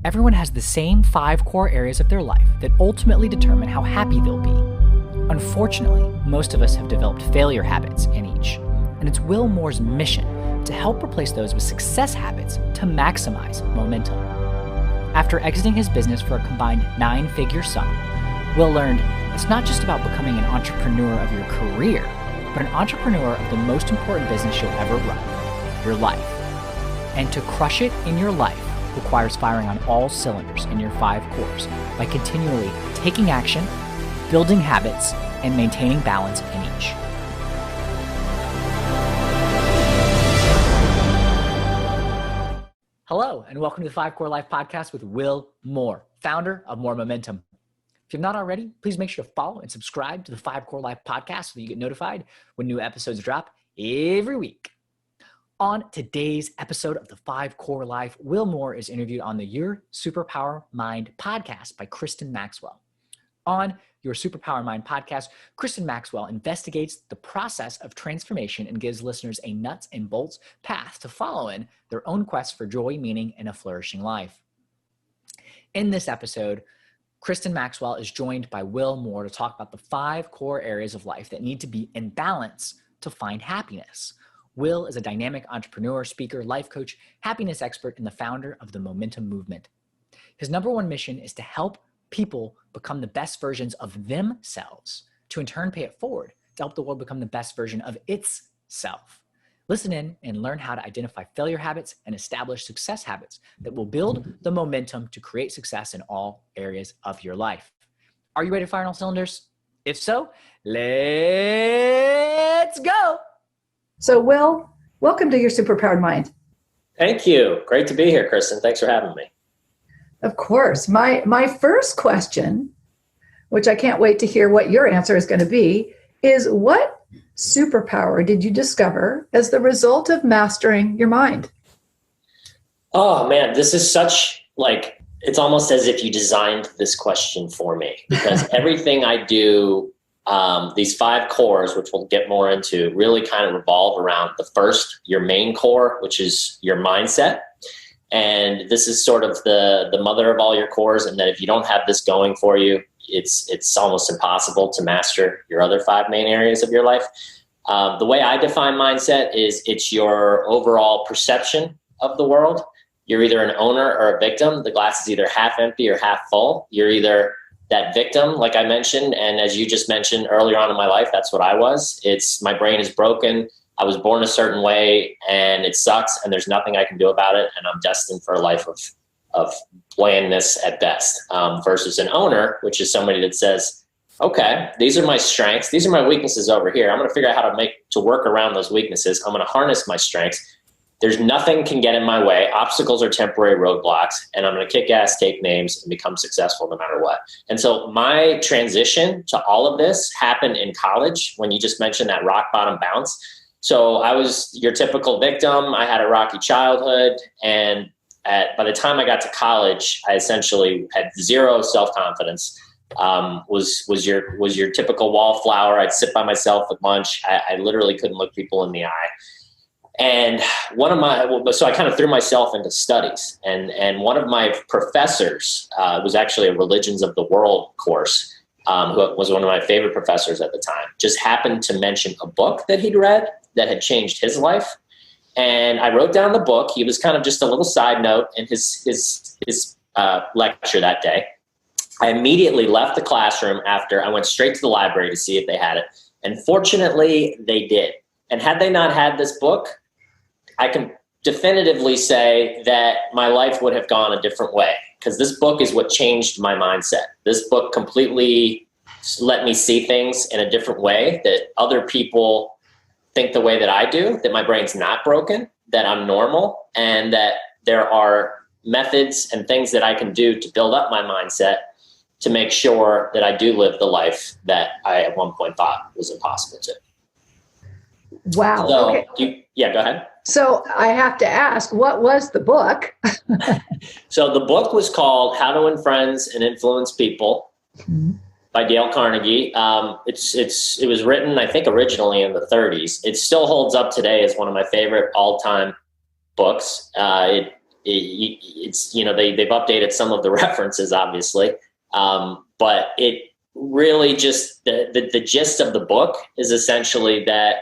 Everyone has the same 5 core areas of their life that ultimately determine how happy they'll be. Unfortunately, most of us have developed failure habits in each, and it's Will Moore's mission to help replace those with success habits to maximize momentum. After exiting his business for a combined 9-figure sum, Will learned it's not just about becoming an entrepreneur of your career, but an entrepreneur of the most important business you'll ever run, your life. And to crush it in your life requires firing on all cylinders in your 5 cores by continually taking action, building habits, and maintaining balance in each. Hello, and welcome to the 5 Core Life Podcast with Will Moore, founder of More Momentum. If you've not already, please make sure to follow and subscribe to the 5 Core Life Podcast so that you get notified when new episodes drop every week. On today's episode of the 5 Core Life, Will Moore is interviewed on the Your SuperPowered Mind podcast by Kristin Maxwell. On Your SuperPowered Mind podcast, Kristin Maxwell investigates the process of transformation and gives listeners a nuts and bolts path to follow in their own quest for joy, meaning, and a flourishing life. In this episode, Kristin Maxwell is joined by Will Moore to talk about the 5 core areas of life that need to be in balance to find happiness. Will is a dynamic entrepreneur, speaker, life coach, happiness expert, and the founder of the Momentum Movement. His number one mission is to help people become the best versions of themselves, to in turn pay it forward to help the world become the best version of itself. Listen in and learn how to identify failure habits and establish success habits that will build the momentum to create success in all areas of your life. Are you ready to fire on all cylinders? If so, let's go. So, Will, welcome to Your SuperPowered Mind. Thank you. Great to be here, Kristin. Thanks for having me. Of course. My first question, which I can't wait to hear what your answer is going to be, is what superpower did you discover as the result of mastering your mind? Oh, man, this is it's almost as if you designed this question for me, because everything I do, these 5 cores, which we'll get more into, really kind of revolve around the first, your main core, which is your mindset. And this is sort of the mother of all your cores. And that if you don't have this going for you, it's almost impossible to master your other 5 main areas of your life. The way I define mindset is it's your overall perception of the world. You're either an owner or a victim. The glass is either half empty or half full. You're either that victim, like I mentioned, and as you just mentioned earlier on in my life, that's what I was. It's my brain is broken. I was born a certain way and it sucks and there's nothing I can do about it. And I'm destined for a life of blandness at best, versus an owner, which is somebody that says, okay, these are my strengths. These are my weaknesses over here. I'm going to figure out how to work around those weaknesses. I'm going to harness my strengths. There's nothing can get in my way. Obstacles are temporary roadblocks, and I'm going to kick ass, take names, and become successful no matter what. And so my transition to all of this happened in college when you just mentioned that rock bottom bounce. So I was your typical victim. I had a rocky childhood, and by the time I got to college, I essentially had zero self-confidence. Was your typical wallflower. I'd sit by myself at lunch. I literally couldn't look people in the eye. And so I kind of threw myself into studies, and one of my professors was actually a Religions of the World course, who was one of my favorite professors at the time, just happened to mention a book that he'd read that had changed his life. And I wrote down the book. He was kind of just a little side note in his lecture that day. I immediately left the classroom after. I went straight to the library to see if they had it. And fortunately, they did. And had they not had this book, I can definitively say that my life would have gone a different way, because this book is what changed my mindset. This book completely let me see things in a different way, that other people think the way that I do, that my brain's not broken, that I'm normal, and that there are methods and things that I can do to build up my mindset to make sure that I do live the life that I at one point thought was impossible to. Wow. So, okay. Go ahead. So I have to ask, what was the book? So the book was called How to Win Friends and Influence People by Dale Carnegie. It was written, I think, originally in the 30s. It still holds up today as one of my favorite all-time books. it's, they've updated some of the references, obviously. But it really just, the gist of the book is essentially that,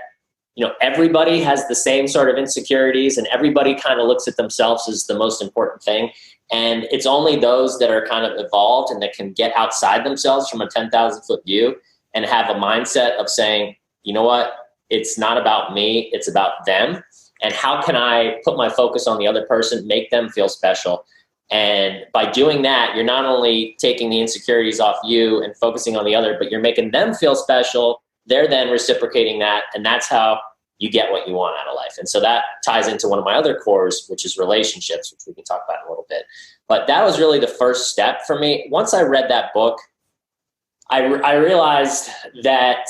everybody has the same sort of insecurities, and everybody kind of looks at themselves as the most important thing. And it's only those that are kind of evolved and that can get outside themselves from a 10,000 foot view and have a mindset of saying, you know what, it's not about me, it's about them. And how can I put my focus on the other person, make them feel special? And by doing that, you're not only taking the insecurities off you and focusing on the other, but you're making them feel special. They're then reciprocating that. And that's how you get what you want out of life. And so that ties into one of my other cores, which is relationships, which we can talk about in a little bit. But that was really the first step for me. Once I read that book, I realized that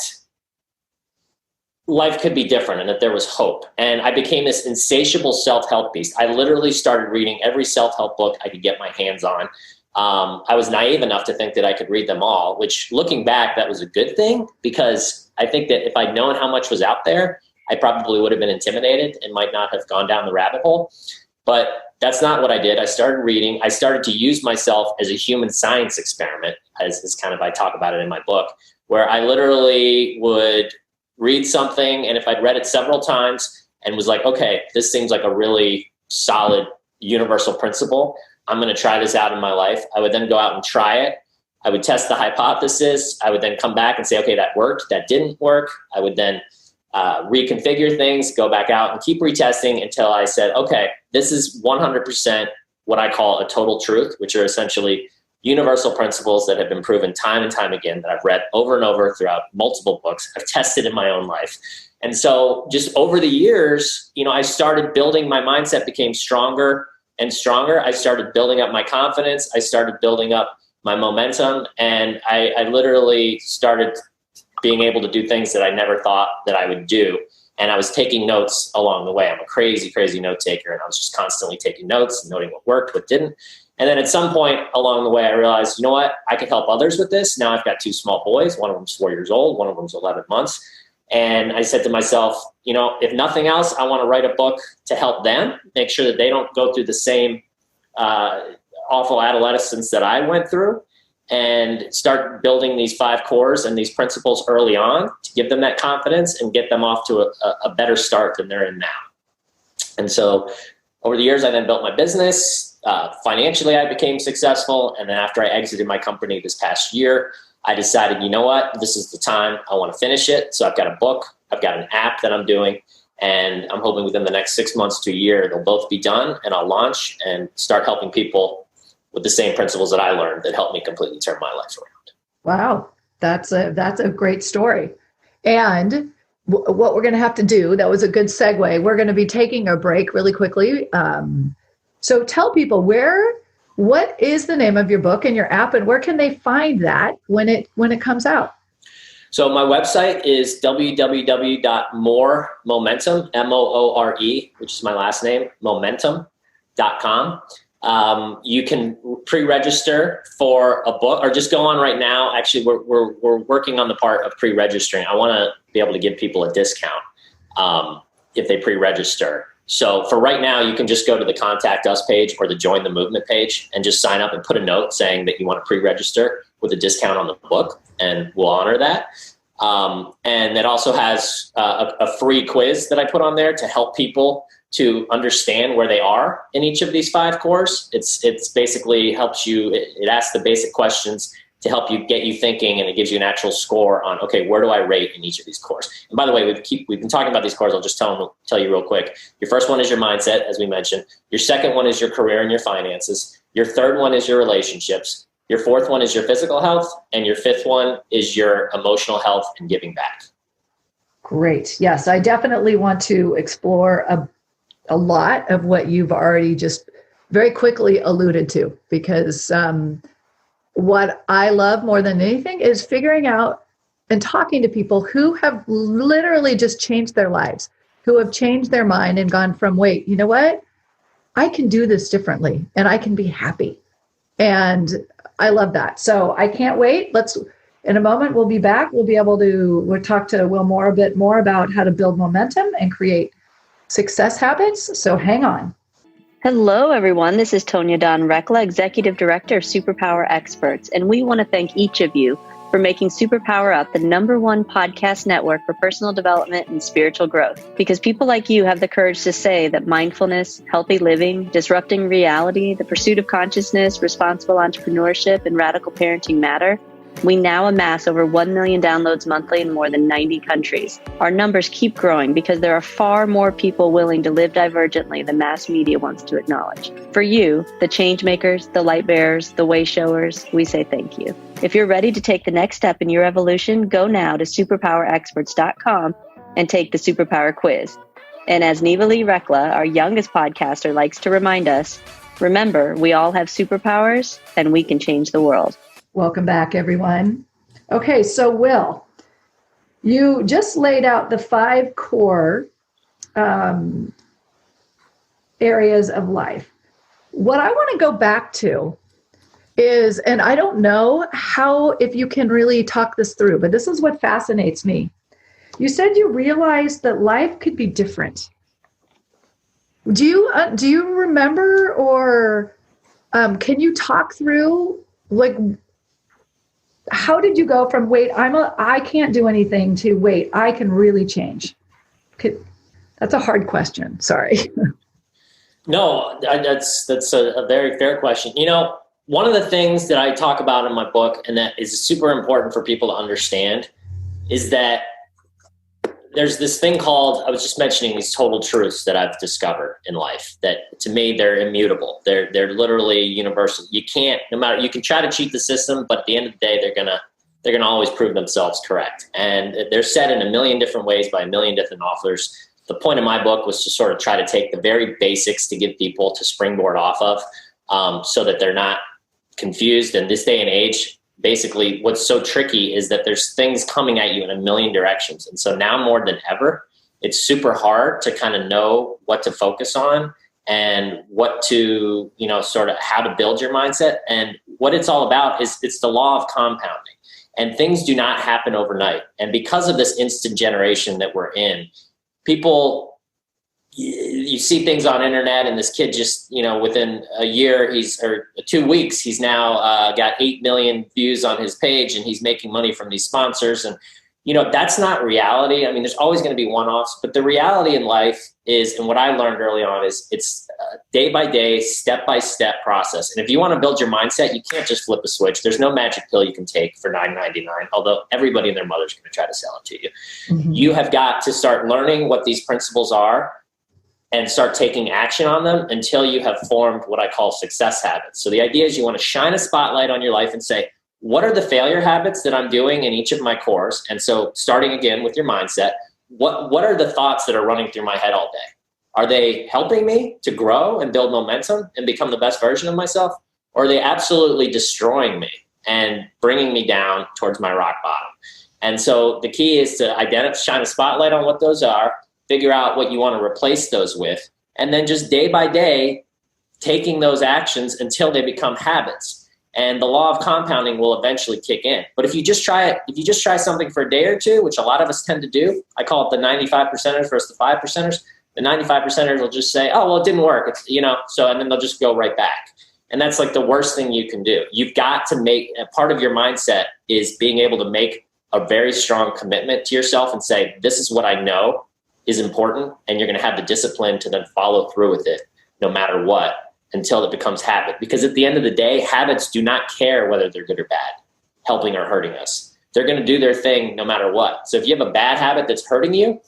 life could be different and that there was hope. And I became this insatiable self-help beast. I literally started reading every self-help book I could get my hands on. I was naive enough to think that I could read them all, which looking back, that was a good thing, because I think that if I'd known how much was out there, I probably would have been intimidated and might not have gone down the rabbit hole. But that's not what I did. I started reading. I started to use myself as a human science experiment, as kind of I talk about it in my book, where I literally would read something, and if I'd read it several times and was like, okay, this seems like a really solid universal principle, I'm going to try this out in my life. I would then go out and try it. I would test the hypothesis. I would then come back and say, okay, that worked, that didn't work. I would then reconfigure things, go back out and keep retesting until I said, okay, this is 100% what I call a total truth, which are essentially universal principles that have been proven time and time again, that I've read over and over throughout multiple books. I've tested in my own life. And so just over the years, I started building, my mindset became stronger and stronger. I started building up my confidence. I started building up my momentum. And I literally started being able to do things that I never thought that I would do. And I was taking notes along the way. I'm a crazy, crazy note taker. And I was just constantly taking notes and noting what worked, what didn't. And then at some point along the way, I realized, you know what, I can help others with this. Now I've got 2 small boys. One of them's 4 years old. One of them's 11 months. And I said to myself, if nothing else, I want to write a book to help them, make sure that they don't go through the same awful adolescence that I went through, and start building these 5 cores and these principles early on to give them that confidence and get them off to a better start than they're in now. And so over the years, I then built my business. Financially, I became successful. And then after I exited my company this past year, I decided, you know what, this is the time. I want to finish it. So I've got a book, I've got an app that I'm doing, and I'm hoping within the next 6 months to a year, they'll both be done, and I'll launch and start helping people with the same principles that I learned that helped me completely turn my life around. Wow. That's a great story. And what we're going to have to do, that was a good segue. We're going to be taking a break really quickly. So tell people what is the name of your book and your app, and where can they find that when it comes out? So my website is www.moremomentum, MOORE, which is my last name, momentum.com. You can pre-register for a book, or just go on right now. Actually, we're working on the part of pre-registering. I want to be able to give people a discount if they pre-register. So for right now, you can just go to the Contact Us page or the Join the Movement page and just sign up and put a note saying that you want to pre-register with a discount on the book, and we'll honor that. And it also has a free quiz that I put on there to help people to understand where they are in each of these 5 cores. It's basically helps you, it asks the basic questions to help you get you thinking, and it gives you an actual score on, okay, where do I rate in each of these cores? And by the way, we've been talking about these cores. I'll just tell you real quick. Your first one is your mindset, as we mentioned. Your second one is your career and your finances. Your third one is your relationships. Your fourth one is your physical health. And your fifth one is your emotional health and giving back. Great. Yes, I definitely want to explore a lot of what you've already just very quickly alluded to, because what I love more than anything is figuring out and talking to people who have literally just changed their lives, who have changed their mind and gone from, wait, you know what? I can do this differently and I can be happy. And I love that. So I can't wait. In a moment, we'll be back. We'll talk to Will Moore a bit more about how to build momentum and create success habits. So hang on. Hello, everyone. This is Tonya Dawn Rekla, Executive Director of Superpower Experts, and we want to thank each of you for making Superpower Up the #1 podcast network for personal development and spiritual growth. Because people like you have the courage to say that mindfulness, healthy living, disrupting reality, the pursuit of consciousness, responsible entrepreneurship, and radical parenting matter. We now amass over 1 million downloads monthly in more than 90 countries. Our numbers keep growing because there are far more people willing to live divergently than mass media wants to acknowledge. For you, the change makers, the light bearers, the way showers, we say thank you. If you're ready to take the next step in your evolution, go now to superpowerexperts.com and take the Superpower quiz. And as Neva Lee Rekla, our youngest podcaster, likes to remind us, remember, we all have superpowers and we can change the world. Welcome back, everyone. Okay, so Will, you just laid out the 5 core areas of life. What I want to go back to is, and I don't know if you can really talk this through, but this is what fascinates me. You said you realized that life could be different. Do you remember, or can you talk through, like, how did you go from wait, I can't do anything to wait, I can really change? That's a hard question. Sorry. No, that's a very fair question. You know, one of the things that I talk about in my book, and that is super important for people to understand, is that there's this thing called, I was just mentioning these total truths that I've discovered in life that to me, they're immutable. They're literally universal. You can't, no matter, you can try to cheat the system, but at the end of the day, they're gonna always prove themselves correct. And they're said in a million different ways by a million different authors. The point of my book was to sort of try to take the very basics to give people to springboard off of, so that they're not confused. In this day and age, basically what's so tricky is that there's things coming at you in a million directions. And so now more than ever, it's super hard to kind of know what to focus on and what to, sort of how to build your mindset. And what it's all about is it's the law of compounding, and things do not happen overnight. And because of this instant generation that we're in, people, you see things on internet, and this kid just, within a year, or 2 weeks, he's now got 8 million views on his page, and he's making money from these sponsors. And, that's not reality. I mean, there's always going to be one-offs, but the reality in life is, and what I learned early on is it's a day-by-day, step-by-step process. And if you want to build your mindset, you can't just flip a switch. There's no magic pill you can take for $9.99, although everybody and their mother's going to try to sell it to you. Mm-hmm. You have got to start learning what these principles are and start taking action on them until you have formed what I call success habits. So the idea is you want to shine a spotlight on your life and say, what are the failure habits that I'm doing in each of my cores? And so starting again with your mindset, what are the thoughts that are running through my head all day? Are they helping me to grow and build momentum and become the best version of myself? Or are they absolutely destroying me and bringing me down towards my rock bottom? And so the key is to shine a spotlight on what those are, figure out what you want to replace those with, and then just day by day, taking those actions until they become habits. And the law of compounding will eventually kick in. But if you just try something for a day or two, which a lot of us tend to do, I call it the 95%ers versus the 5%ers. The 95%ers will just say, oh, well, it didn't work. It's, and then they'll just go right back. And that's like the worst thing you can do. You've got to make a part of your mindset is being able to make a very strong commitment to yourself and say, this is what I know is important. And you're going to have the discipline to then follow through with it no matter what, until it becomes habit. Because at the end of the day, habits do not care whether they're good or bad, helping or hurting us. They're going to do their thing no matter what. So if you have a bad habit that's hurting you,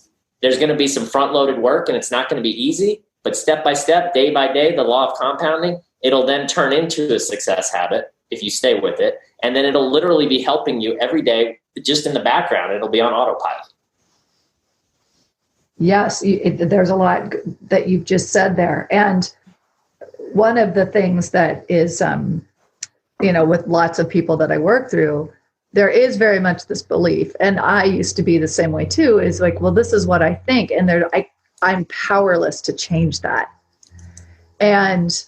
there's going to be some front-loaded work, and it's not going to be easy. But step by step, day by day, the law of compounding, it'll then turn into a success habit if you stay with it. And then it'll literally be helping you every day, just in the background. It'll be on autopilot. Yes, there's a lot that you've just said there. And one of the things that is, with lots of people that I work through, there is very much this belief, and I used to be the same way too, is like, well, this is what I think, and I'm powerless to change that. And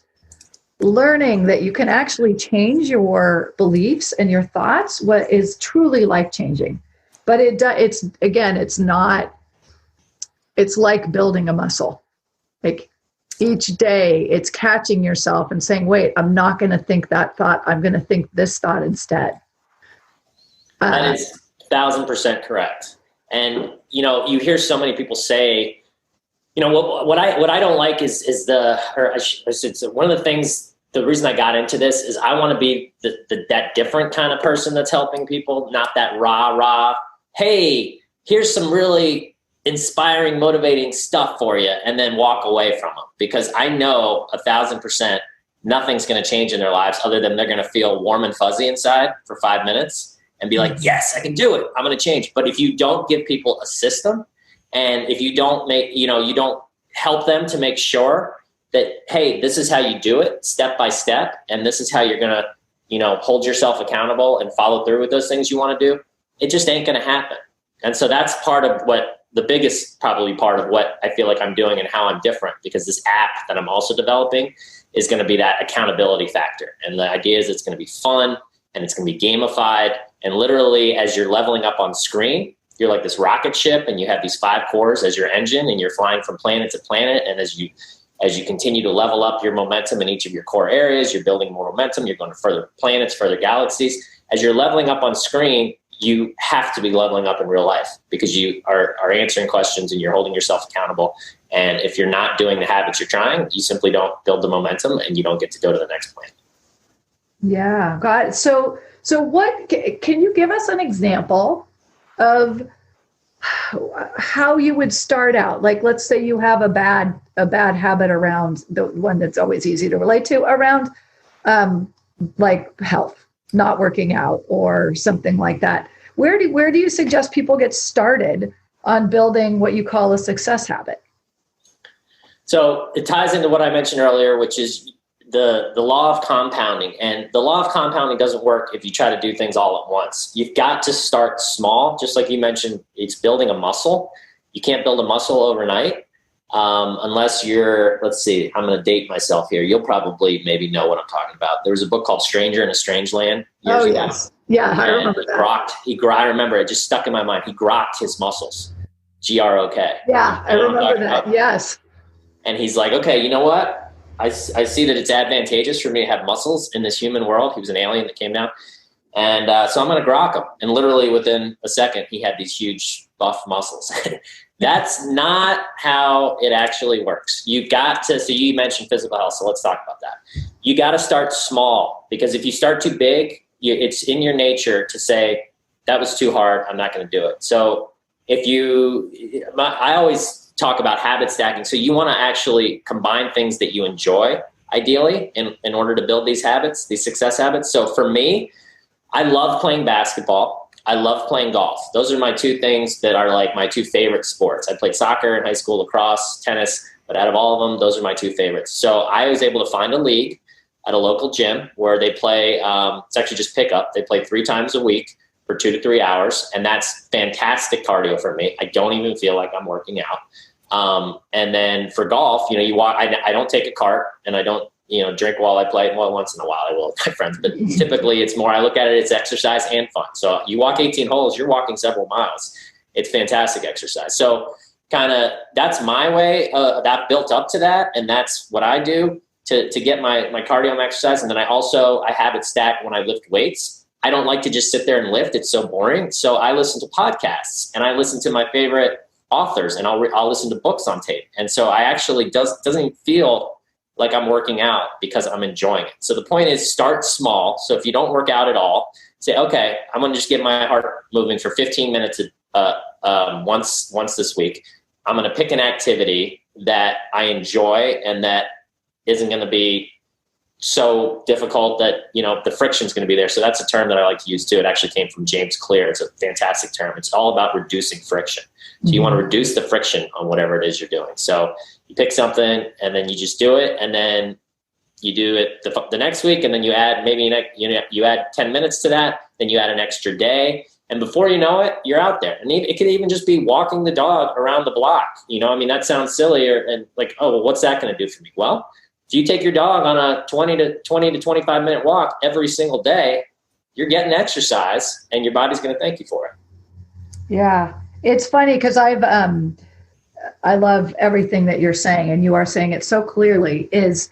learning that you can actually change your beliefs and your thoughts, what is truly life-changing. But it's like building a muscle. Like, each day it's catching yourself and saying, wait, I'm not going to think that thought. I'm going to think this thought instead. That is 1,000% correct. And, you hear so many people say, what I don't like is one of the things, the reason I got into this is I want to be that different kind of person that's helping people, not that rah, hey, here's some really inspiring, motivating stuff for you, and then walk away from them. Because I know 1,000% nothing's going to change in their lives other than they're going to feel warm and fuzzy inside for 5 minutes and be like, yes, I can do it. I'm going to change. But if you don't give people a system, and if you don't you don't help them to make sure that, hey, this is how you do it step by step, and this is how you're going to, hold yourself accountable and follow through with those things you want to do, it just ain't going to happen. And so that's part of the biggest probably part of what I feel like I'm doing and how I'm different, because this app that I'm also developing is going to be that accountability factor. And the idea is it's going to be fun and it's going to be gamified. And literally, as you're leveling up on screen, you're like this rocket ship and you have these 5 cores as your engine and you're flying from planet to planet. And as you continue to level up your momentum in each of your core areas, you're building more momentum, you're going to further planets, further galaxies. As you're leveling up on screen, you have to be leveling up in real life, because you are answering questions and you're holding yourself accountable. And if you're not doing the habits you're trying, you simply don't build the momentum and you don't get to go to the next plan. Yeah, got it. So what can you give us an example of how you would start out? Like, let's say you have a bad habit around, the one that's always easy to relate to, around like health, not working out or something like that. Where do you suggest people get started on building what you call a success habit? So it ties into what I mentioned earlier, which is the law of compounding. And the law of compounding doesn't work if you try to do things all at once. You've got to start small. Just like you mentioned, it's building a muscle. You can't build a muscle overnight. Unless you're, let's see, I'm going to date myself here. You'll probably maybe know what I'm talking about. There was a book called Stranger in a Strange Land. Oh, yes. Yeah, I remember that. I remember it just stuck in my mind. He grokked his muscles. GROK. Yeah, I remember that. Yes. And he's like, okay, you know what? I see that it's advantageous for me to have muscles in this human world. He was an alien that came down. And so I'm going to grok him. And literally within a second, he had these huge buff muscles. That's not how it actually works. You've got to, so you mentioned physical health, so let's talk about that. You got to start small, because if you start too big, it's in your nature to say, that was too hard, I'm not going to do it. So I always talk about habit stacking. So you want to actually combine things that you enjoy, ideally, in order to build these habits, these success habits. So for me, I love playing basketball. I love playing golf. Those are my 2 things that are like my 2 favorite sports. I played soccer in high school, lacrosse, tennis, but out of all of them, those are my 2 favorites. So I was able to find a league at a local gym where they play, it's actually just pickup. They play 3 times a week for 2 to 3 hours. And that's fantastic cardio for me. I don't even feel like I'm working out. And then for golf, you walk, I don't take a cart, and I don't, drink while I play. Well, once in a while I will with my friends, but typically it's more, I look at it, it's exercise and fun. So you walk 18 holes, you're walking several miles. It's fantastic exercise. So kind of, that's my way, that built up to that. And that's what I do to get my cardio and exercise. And then I habit stack when I lift weights. I don't like to just sit there and lift. It's so boring. So I listen to podcasts, and I listen to my favorite authors, and I'll listen to books on tape. And so I actually doesn't feel like I'm working out, because I'm enjoying it. So the point is, start small. So if you don't work out at all, say, okay, I'm going to just get my heart moving for 15 minutes once this week. I'm going to pick an activity that I enjoy and that isn't going to be so difficult that, the friction is going to be there. So that's a term that I like to use too. It actually came from James Clear. It's a fantastic term. It's all about reducing friction. So you want to reduce the friction on whatever it is you're doing. So you pick something and then you just do it, and then you do it the next week, and then you add you add 10 minutes to that, then you add an extra day, and before you know it, you're out there. And it could even just be walking the dog around the block. That sounds silly, and like, oh, well, what's that going to do for me? Well, if you take your dog on a 20 to 25 minute walk every single day, you're getting exercise, and your body's going to thank you for it. Yeah. It's funny because I love everything that you're saying, and you are saying it so clearly, is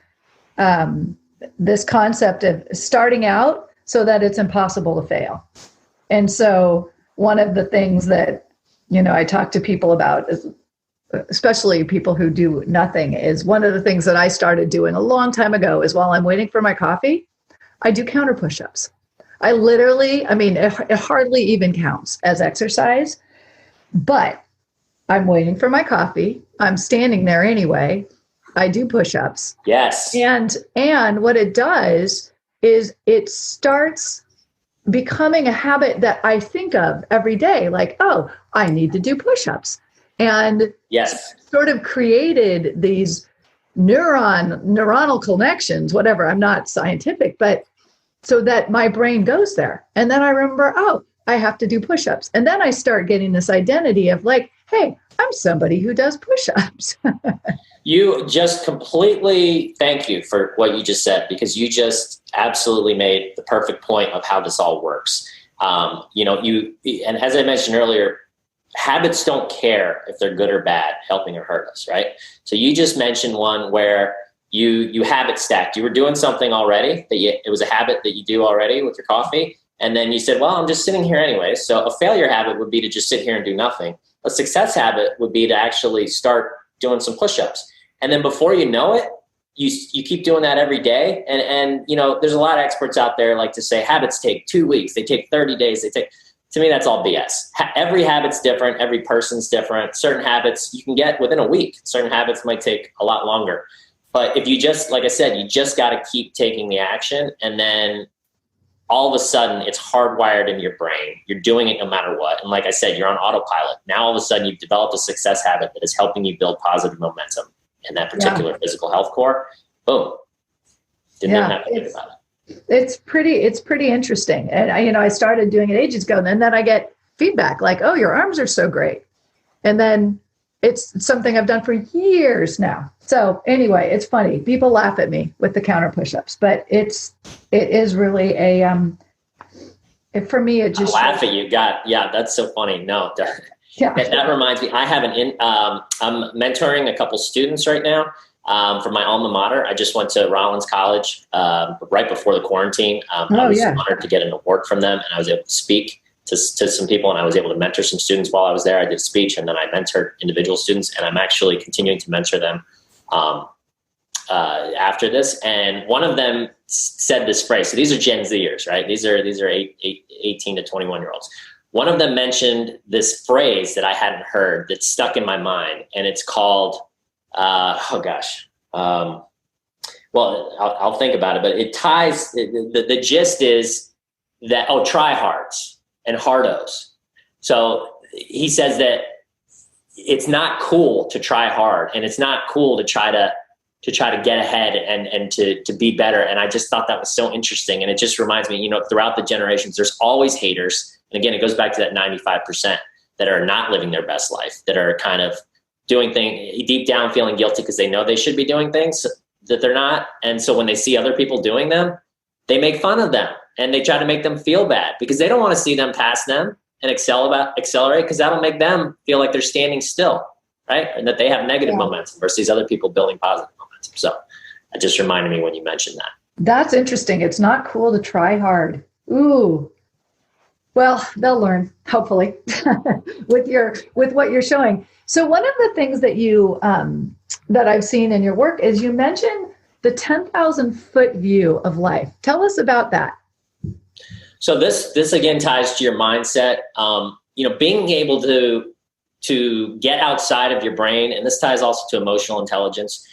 this concept of starting out so that it's impossible to fail. And so one of the things that, I talk to people about, is, especially people who do nothing, is one of the things that I started doing a long time ago is while I'm waiting for my coffee, I do counter push-ups. I literally, it hardly even counts as exercise, but I'm waiting for my coffee. I'm standing there anyway. I do push-ups. Yes. And what it does is it starts becoming a habit that I think of every day, like, oh, I need to do push-ups. And yes, sort of created these neuronal connections, whatever. I'm not scientific, but so that my brain goes there. And then I remember, oh, I have to do push-ups. And then I start getting this identity of like, hey, I'm somebody who does push-ups. You just completely, thank you for what you just said, because you just absolutely made the perfect point of how this all works. And as I mentioned earlier, habits don't care if they're good or bad, helping or hurt us, right? So you just mentioned one where you habit stacked. You were doing something already it was a habit that you do already with your coffee. And then you said, well, I'm just sitting here anyway. So a failure habit would be to just sit here and do nothing. A success habit would be to actually start doing some push-ups. And then before you know it, you keep doing that every day. And there's a lot of experts out there like to say habits take 2 weeks, they take 30 days, to me, that's all BS. Every habit's different. Every person's different. Certain habits you can get within a week. Certain habits might take a lot longer. But if you just, like I said, you just got to keep taking the action. And then all of a sudden it's hardwired in your brain. You're doing it no matter what. And like I said, you're on autopilot. Now all of a sudden you've developed a success habit that is helping you build positive momentum in that particular physical health core. Boom. Didn't even have to think about it. It's pretty interesting. And I started doing it ages ago, and then I get feedback like, oh, your arms are so great. And then it's something I've done for years now. So anyway, it's funny. People laugh at me with the counter push-ups, but it is really for me, it just I laugh at you. God, yeah, that's so funny. No, that reminds me. I have I'm mentoring a couple students right now. For my alma mater. I just went to Rollins College right before the quarantine. I was honored to get an award from them, and I was able to speak to some people, and I was able to mentor some students while I was there. I did a speech, and then I mentored individual students, and I'm actually continuing to mentor them after this. And one of them said this phrase. So these are Gen Zers, right? These are 18 to 21-year-olds. One of them mentioned this phrase that I hadn't heard that stuck in my mind, and it's called well, I'll think about it, but it ties, the gist is that, tryhards and hardos. So he says that it's not cool to try hard, and it's not cool to try to get ahead and to be better. And I just thought that was so interesting. And it just reminds me, throughout the generations, there's always haters. And again, it goes back to that 95% that are not living their best life, that are kind of doing things deep down, feeling guilty because they know they should be doing things that they're not. And so when they see other people doing them, they make fun of them and they try to make them feel bad because they don't want to see them pass them and accelerate, because that'll make them feel like they're standing still, right? And that they have negative momentum versus these other people building positive momentum. So it just reminded me when you mentioned that. That's interesting. It's not cool to try hard. Ooh. Well, they'll learn, hopefully, with what you're showing. So one of the things that you that I've seen in your work is you mentioned the 10,000 foot view of life. Tell us about that. So this again ties to your mindset. Being able to get outside of your brain, and this ties also to emotional intelligence.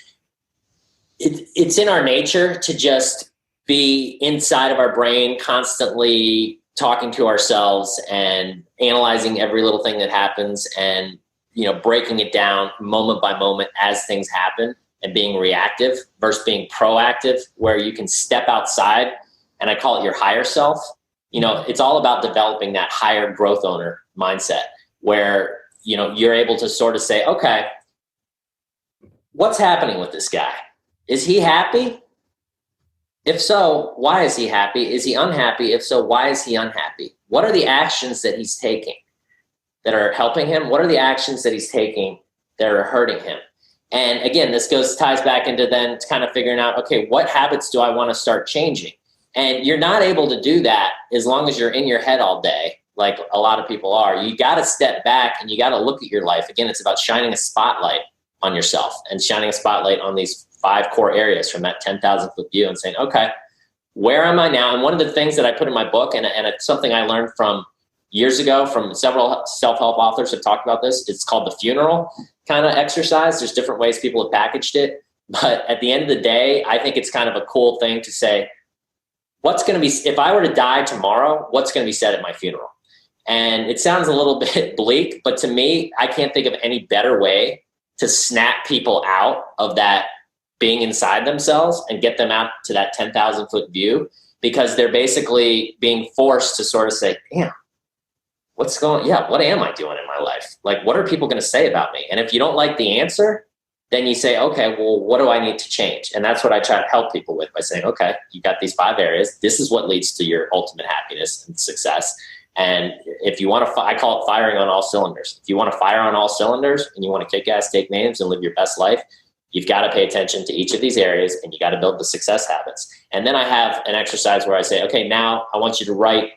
It's in our nature to just be inside of our brain, constantly talking to ourselves and analyzing every little thing that happens, and breaking it down moment by moment as things happen, and being reactive versus being proactive, where you can step outside, and I call it your higher self. It's all about developing that higher growth owner mindset where, you're able to sort of say, okay, what's happening with this guy? Is he happy? If so, why is he happy? Is he unhappy? If so, why is he unhappy? What are the actions that he's taking that are helping him? What are the actions that he's taking that are hurting him. And again, this ties back into then kind of figuring out, okay, what habits do I want to start changing? And you're not able to do that as long as you're in your head all day, like a lot of people are. You got to step back and you got to look at your life. Again, it's about shining a spotlight on yourself and shining a spotlight on these 5 core areas from that 10,000 foot view and saying, okay, where am I now? And one of the things that I put in my book, and it's something I learned from years ago from several self-help authors have talked about this. It's called the funeral kind of exercise. There's different ways people have packaged it. But at the end of the day, I think it's kind of a cool thing to say, what's going to be, if I were to die tomorrow, what's going to be said at my funeral? And it sounds a little bit bleak, but to me, I can't think of any better way to snap people out of that being inside themselves and get them out to that 10,000 foot view, because they're basically being forced to sort of say, damn, what am I doing in my life? Like, what are people going to say about me? And if you don't like the answer, then you say, okay, well, what do I need to change? And that's what I try to help people with by saying, okay, you got these 5 areas. This is what leads to your ultimate happiness and success. And if you want to, I call it firing on all cylinders. If you want to fire on all cylinders and you want to kick ass, take names, and live your best life, you've got to pay attention to each of these areas and you got to build the success habits. And then I have an exercise where I say, okay, now I want you to write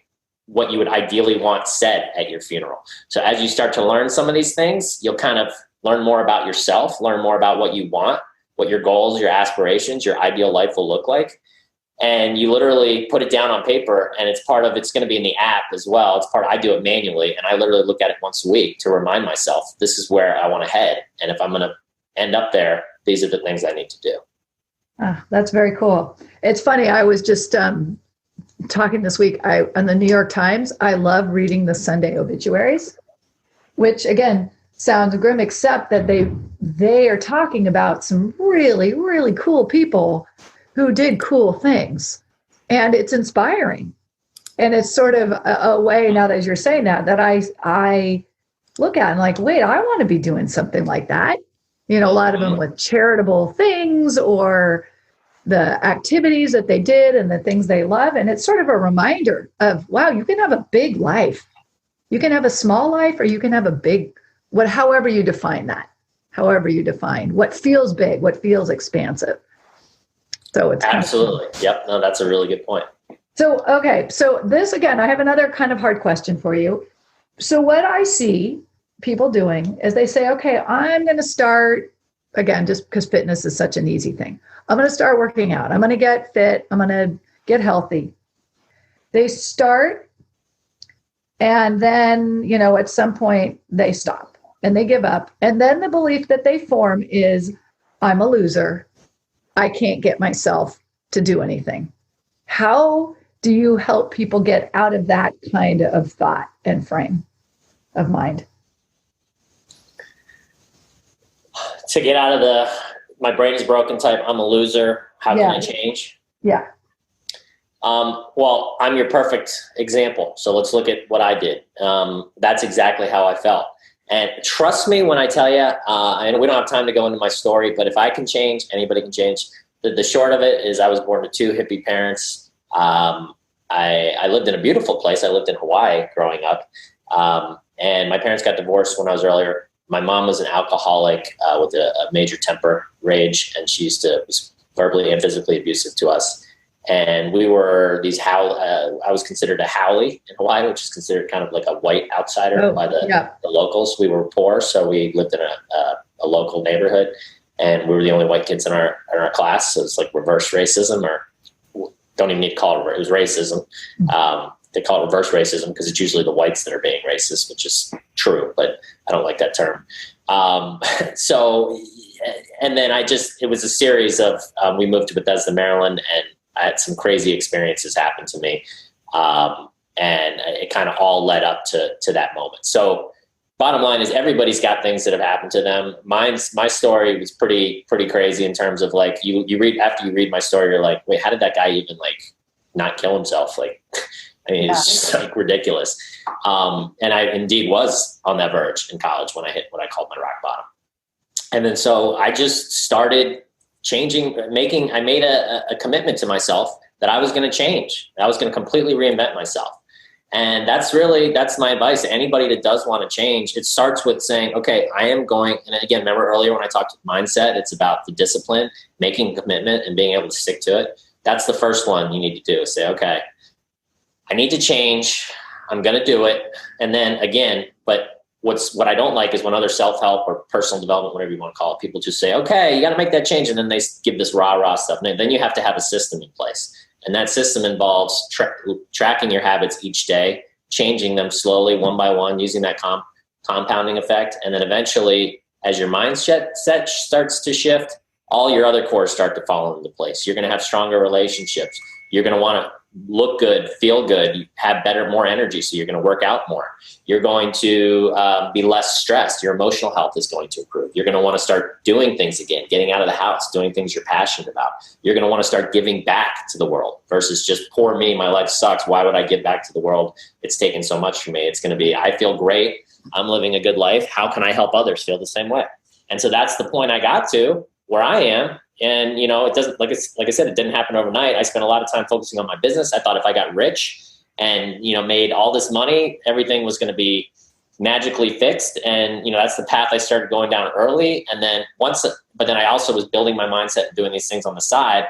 what you would ideally want said at your funeral. So as you start to learn some of these things, you'll kind of learn more about yourself, learn more about what you want, what your goals, your aspirations, your ideal life will look like. And you literally put it down on paper, and it's going to be in the app as well. I do it manually, and I literally look at it once a week to remind myself, this is where I want to head. And if I'm going to end up there, these are the things I need to do. That's very cool. It's funny. I was just talking this week on the New York Times. I love reading the Sunday obituaries, which again sounds grim, except that they are talking about some really, really cool people who did cool things, and it's inspiring. And it's sort of a way, now that you're saying that I look at and like, wait, I want to be doing something like that. A lot of them with charitable things or the activities that they did and the things they love. And it's sort of a reminder of, wow, you can have a big life. You can have a small life, or you can have a big, however you define that, however you define what feels big, what feels expansive. So it's absolutely. Yep. No, that's a really good point. So, okay. So this, again, I have another kind of hard question for you. So what I see people doing is they say, okay, I'm going to start, again, just because fitness is such an easy thing. I'm going to start working out. I'm going to get fit. I'm going to get healthy. They start, and then, at some point they stop and they give up. And then the belief that they form is, I'm a loser. I can't get myself to do anything. How do you help people get out of that kind of thought and frame of mind? To get out of my brain is broken type, I'm a loser, how can I change? Yeah. Well, I'm your perfect example. So let's look at what I did. That's exactly how I felt. And trust me when I tell you, and we don't have time to go into my story, but if I can change, anybody can change. The short of it is I was born to 2 hippie parents. I lived in a beautiful place. I lived in Hawaii growing up. And my parents got divorced when I was earlier. My mom was an alcoholic with a major temper rage, and she was verbally and physically abusive to us. And we were I was considered a haole in Hawaii, which is considered kind of like a white outsider by the locals. We were poor, so we lived in a local neighborhood, and we were the only white kids in our class. So it's like reverse racism, or don't even need to call it, it was racism. They call it reverse racism because it's usually the whites that are being racist, which is true, but I don't like that term. And then it was a series of, we moved to Bethesda, Maryland, and I had some crazy experiences happen to me. And it kind of all led up to that moment. So bottom line is everybody's got things that have happened to them. My story was pretty crazy in terms of like, after you read my story, you're like, wait, how did that guy even like not kill himself? Like, I mean, it's just like ridiculous. And I indeed was on that verge in college when I hit what I called my rock bottom. And then, so I just started changing, I made a commitment to myself that I was going to change. I was going to completely reinvent myself. And that's my advice to anybody that does want to change. It starts with saying, okay, I am going, and again, remember earlier when I talked mindset, it's about the discipline, making a commitment and being able to stick to it. That's the first one you need to do. Say, okay, I need to change. I'm going to do it. And then again, but what I don't like is when other self-help or personal development, whatever you want to call it, people just say, okay, you got to make that change. And then they give this rah stuff. And then you have to have a system in place. And that system involves tracking your habits each day, changing them slowly, one by one, using that compounding effect. And then eventually, as your mindset starts to shift, all your other cores start to fall into place. You're going to have stronger relationships. You're going to want to look good, feel good, you have more energy, so you're going to work out more. You're going to be less stressed. Your emotional health is going to improve. You're going to want to start doing things again, getting out of the house, doing things you're passionate about. You're going to want to start giving back to the world versus just poor me, my life sucks. Why would I give back to the world? It's taken so much from me. It's going to be, I feel great. I'm living a good life. How can I help others feel the same way? And so that's the point I got to where I am. And, it doesn't, like I said, it didn't happen overnight. I spent a lot of time focusing on my business. I thought if I got rich and, made all this money, everything was going to be magically fixed. And, that's the path I started going down early. And then but then I also was building my mindset and doing these things on the side.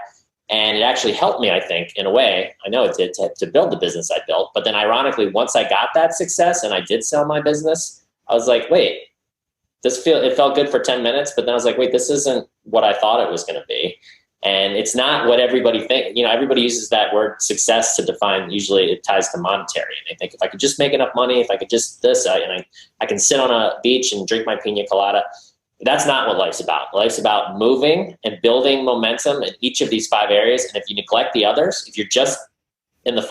And it actually helped me, I think, in a way. I know it did to build the business I built. But then ironically, once I got that success and I did sell my business, I was like, wait, it felt good for 10 minutes, but then I was like, wait, this isn't what I thought it was going to be. And it's not what everybody thinks. Everybody uses that word success to define, usually it ties to monetary. And they think if I could just make enough money, if I could just I can sit on a beach and drink my pina colada. That's not what life's about. Life's about moving and building momentum in each of these 5 areas. And if you neglect the others, if you're just in the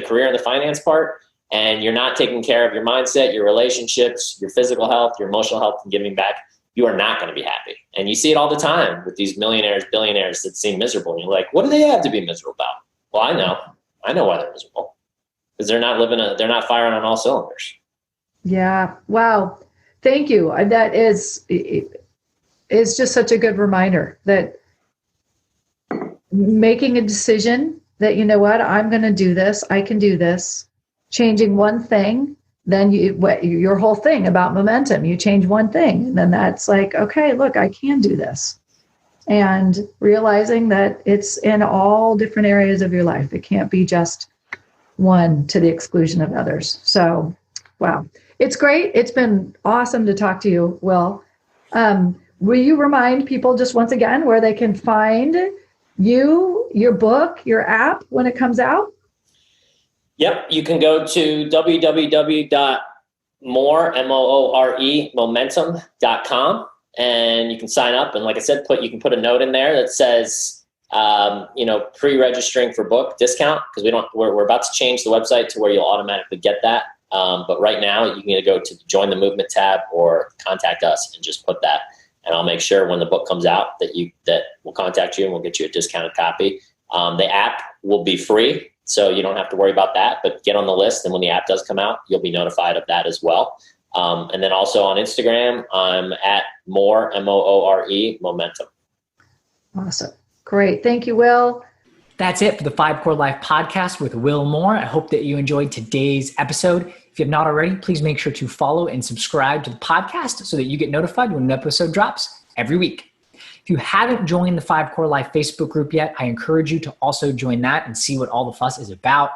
career and the finance part, and you're not taking care of your mindset, your relationships, your physical health, your emotional health, and giving back, you are not going to be happy. And you see it all the time with these millionaires, billionaires that seem miserable. And you're like, what do they have to be miserable about? Well, I know why they're miserable, because they're not firing on all cylinders. Yeah. Wow. Thank you. That is just such a good reminder that making a decision that, I'm going to do this. I can do this. Changing one thing, then your whole thing about momentum, you change one thing, and then that's like, okay, look, I can do this. And realizing that it's in all different areas of your life. It can't be just one to the exclusion of others. So, wow. It's great. It's been awesome to talk to you, Will. Will you remind people just once again where they can find you, your book, your app when it comes out? Yep, you can go to momentum.com, and you can sign up. And like I said, you can put a note in there that says, pre-registering for book discount, because we're about to change the website to where you'll automatically get that. But right now, you can either go to the Join the Movement tab or contact us and just put that. And I'll make sure when the book comes out that we'll contact you and we'll get you a discounted copy. The app will be free, so you don't have to worry about that, but get on the list. And when the app does come out, you'll be notified of that as well. And then also on Instagram, I'm at More, MOORE, Momentum. Awesome. Great. Thank you, Will. That's it for the 5 Core Life podcast with Will Moore. I hope that you enjoyed today's episode. If you have not already, please make sure to follow and subscribe to the podcast so that you get notified when an episode drops every week. If you haven't joined the 5 Core Life Facebook group yet, I encourage you to also join that and see what all the fuss is about.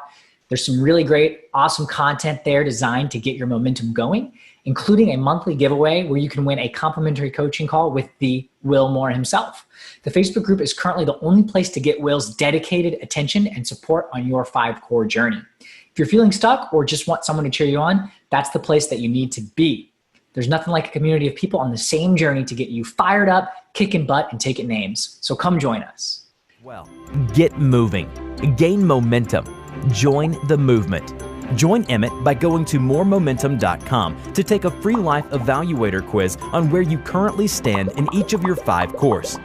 There's some really great, awesome content there designed to get your momentum going, including a monthly giveaway where you can win a complimentary coaching call with the Will Moore himself. The Facebook group is currently the only place to get Will's dedicated attention and support on your 5 core journey. If you're feeling stuck or just want someone to cheer you on, that's the place that you need to be. There's nothing like a community of people on the same journey to get you fired up, kicking butt, and taking names. So come join us. Well, get moving. Gain momentum. Join the movement. Join Emmett by going to moremomentum.com to take a free life evaluator quiz on where you currently stand in each of your 5 cores.